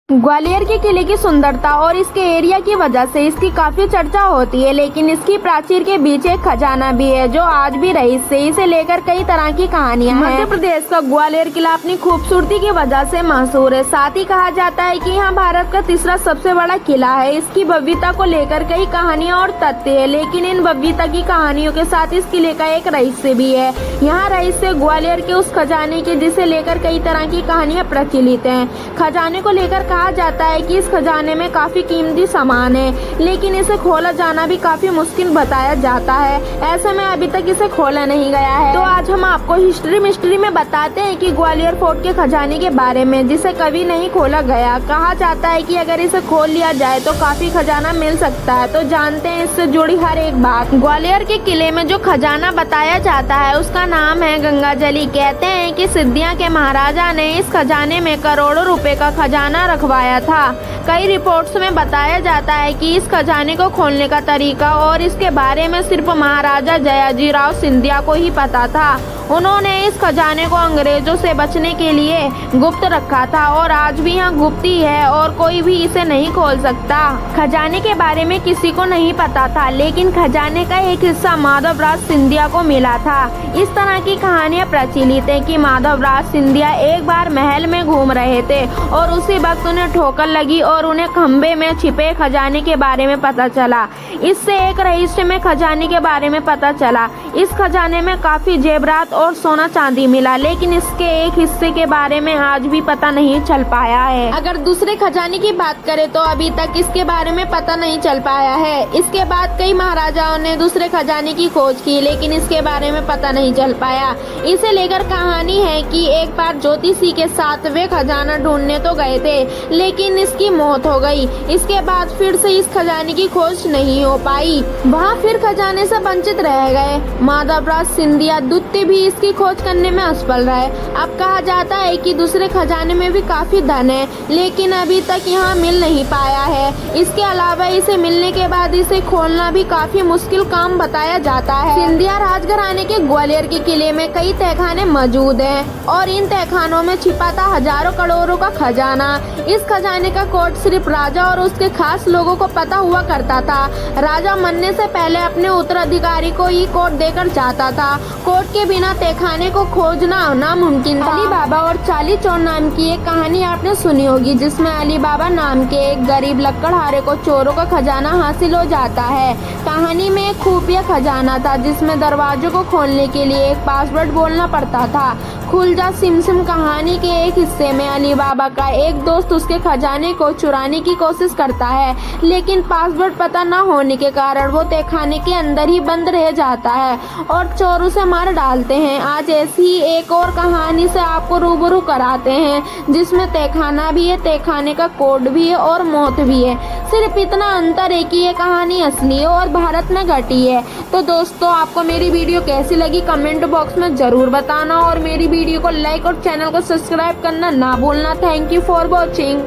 ग्वालियर के किले की सुंदरता और इसके एरिया की वजह से इसकी काफी चर्चा होती है, लेकिन इसकी प्राचीर के बीच एक खजाना भी है जो आज भी रईस से इसे लेकर कई तरह की कहानियां हैं। मध्य प्रदेश का ग्वालियर किला अपनी खूबसूरती की वजह से मशहूर है। साथ ही कहा जाता है कि यहाँ भारत का तीसरा सबसे बड़ा किला है। इसकी भव्यता को लेकर कई कहानियाँ और तथ्य है, लेकिन इन भव्यता की कहानियों के साथ इस किले का एक रहस्य भी है। यहाँ रहस्य ग्वालियर के उस खजाने के जिसे लेकर कई तरह की कहानियाँ प्रचलित है। खजाने को लेकर कहा जाता है कि इस खजाने में काफी कीमती सामान है, लेकिन इसे खोला जाना भी काफी मुश्किल बताया जाता है। ऐसे में अभी तक इसे खोला नहीं गया है। तो आज हम आपको हिस्ट्री मिस्ट्री में बताते हैं कि ग्वालियर फोर्ट के खजाने के बारे में, जिसे कभी नहीं खोला गया। कहा जाता है कि अगर इसे खोल लिया जाए तो काफी खजाना मिल सकता है। तो जानते हैं इससे जुड़ी हर एक बात। ग्वालियर के किले में जो खजाना बताया जाता है उसका नाम है गंगाजली। कहते हैं कि सिद्धिया के महाराजा ने इस खजाने में करोड़ों रुपए का खजाना रखवाया था। कई रिपोर्ट्स में बताया जाता है कि इस खजाने को खोलने का तरीका और इसके बारे में सिर्फ महाराजा जयाजीराव सिंधिया को ही पता था। उन्होंने इस खजाने को अंग्रेजों से बचने के लिए गुप्त रखा था और आज भी यहाँ गुप्त ही है और कोई भी इसे नहीं खोल सकता। खजाने के बारे में किसी को नहीं पता था, लेकिन खजाने का एक हिस्सा माधवराज सिंधिया को मिला था। इस तरह की कहानियाँ प्रचलित है कि माधवराज सिंधिया एक बार महल में घूम रहे थे और उसी वक्त उन्हें ठोकर लगी और उन्हें खम्बे में छिपे खजाने के बारे में पता चला। इससे एक रहस्य में खजाने के बारे में पता चला। इस खजाने में काफी जेवरात और सोना चांदी मिला, लेकिन इसके एक हिस्से के बारे में आज भी पता नहीं चल पाया है। अगर दूसरे खजाने की बात करें तो अभी तक इसके बारे में पता नहीं चल पाया है। इसके बाद कई महाराजाओं ने दूसरे खजाने की खोज की, लेकिन इसके बारे में पता नहीं चल पाया। इसे लेकर कहानी है कि एक बार ज्योतिषी के साथ वे खजाना ढूंढने तो गए थे, लेकिन इसकी मौत हो गई। इसके बाद फिर से इस खजाने की खोज नहीं हो पाई। वहाँ फिर खजाने से वंचित रह गए। माधवराज सिंधिया द्वितीय भी इसकी खोज करने में असफल रहे। अब कहा जाता है कि दूसरे खजाने में भी काफी धन है, लेकिन अभी तक यहाँ मिल नहीं पाया है। इसके अलावा इसे मिलने के बाद इसे खोलना भी काफी मुश्किल काम बताया जाता है। सिंधिया राजघराने के ग्वालियर के किले में कई तहखाने मौजूद हैं और इन तहखानों में छिपा था हजारों करोड़ों का खजाना। इस खजाने का कोड सिर्फ राजा और उसके खास लोगों को पता हुआ करता था। राजा मरने से पहले अपने उत्तराधिकारी को ये कोड देकर जाता था। कोड के बिना तहखाने को खोजना नामुमकिन था। अली बाबा और चाली चोर नाम की एक कहानी आपने सुनी होगी, जिसमें अली बाबा नाम के एक गरीब लकड़हारे को चोरों का खजाना हासिल हो जाता है। कहानी में एक खुफिया खजाना था जिसमें दरवाजों को खोलने के लिए एक पासवर्ड बोलना पड़ता था। खुल जा सिमसिम कहानी के एक हिस्से में अली बाबा का एक दोस्त उसके खजाने को चुराने की कोशिश करता है, लेकिन पासवर्ड पता न होने के कारण वो तहखाने के अंदर ही बंद रह जाता है और चोर उसे मार डालते हैं। आज ऐसी ही एक और कहानी से आपको रूबरू कराते हैं, जिसमें तहखाना भी है, तहखाने का कोड भी है और मौत भी है। सिर्फ इतना अंतर है कि ये कहानी असली है और भारत में घटी है। तो दोस्तों, आपको मेरी वीडियो कैसी लगी कमेंट बॉक्स में जरूर बताना और मेरी वीडियो को लाइक और चैनल को सब्सक्राइब करना ना भूलना। Thank you for watching.